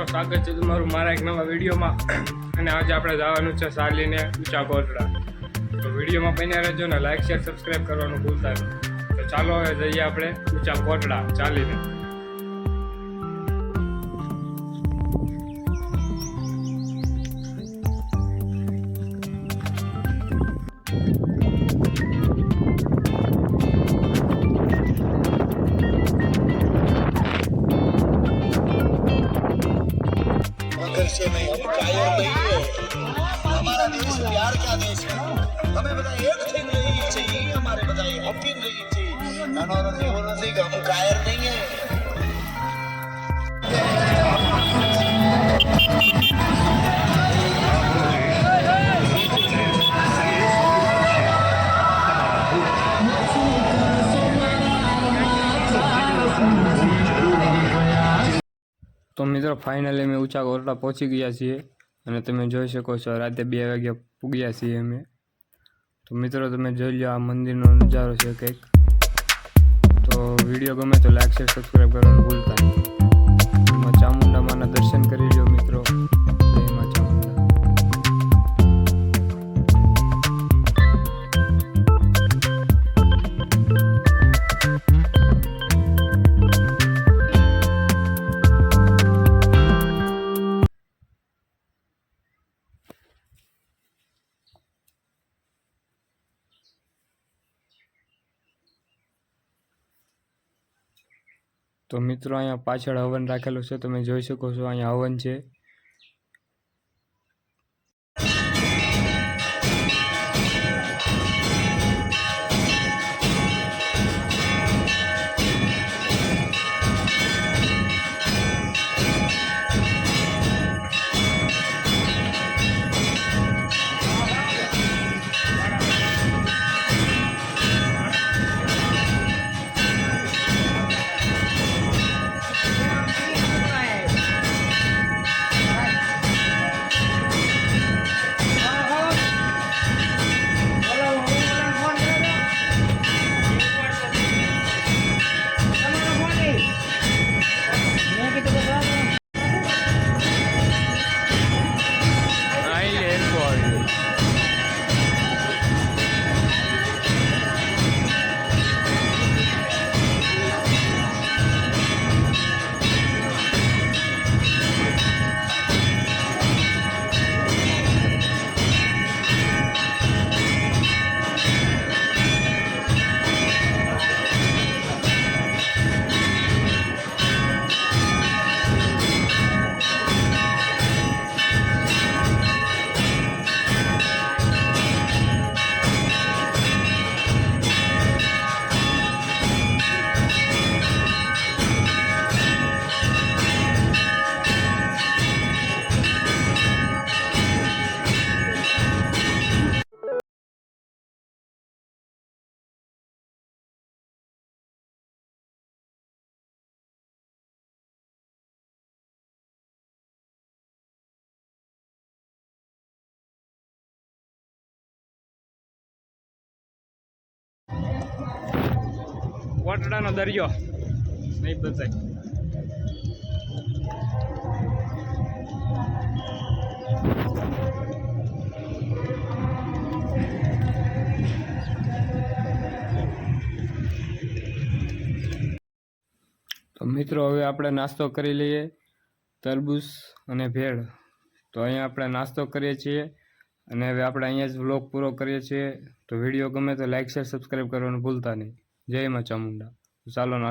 મિત્રો, સ્વાગત છે તમારું મારા એક નવા વિડીયોમાં। અને આજે આપણે જવાનું છે સાલીને ઊંચા કોટડા। તો વિડીયોમાં બન્યા રહેજો ને, લાઈક શેર સબસ્ક્રાઈબ કરવાનું ભૂલતા નહીં। તો ચાલો હવે જઈએ આપણે ઊંચા કોટડા ચાલીને। से नहीं, हम कायर नहीं है। हमारा देश प्यार का देश है। हमें બધા એક થઈ રહી છે, हमारे બધા हैप्पी રહી છે। નાનો નથી એવો નથી કે हम कायर नहीं है। તો મિત્રો ફાઇનલી અમે ઊંચા કોટડા પહોંચી ગયા છીએ અને તમે જોઈ શકો છો રાતે 2 વાગ્યા પૂગ્યા છીએ અમે। તો મિત્રો તમે જોઈ લો, આ મંદિરનો નજારો છે કંઈક। તો વિડીયો ગમે તો લાઈક શેર સબસ્ક્રાઈબ કરવાનું ભૂલતા નહીં। એમાં ચામુંડા માના દર્શન કરી લો મિત્રો। એમાં ચામુંડા તો મિત્રો અહીંયા પાછળ હવન રાખેલું છે, તમે જોઈ શકો છો અહીંયા હવન છે। કોટડાનો દરિયો નહીં બતાય। તો મિત્રો હવે આપણે નાસ્તો કરી લઈએ, તરબૂચ અને ભેળ। તો અહીંયા આપણે નાસ્તો કરીએ છીએ અને હવે આપણે અહીંયા જ વ્લોગ પૂરો કરીએ છીએ। તો વિડીયો ગમે તો લાઈક શેર સબસ્ક્રાઈબ કરવાનું ભૂલતા નહીં। જય માં ચામુંડા। ચાલો।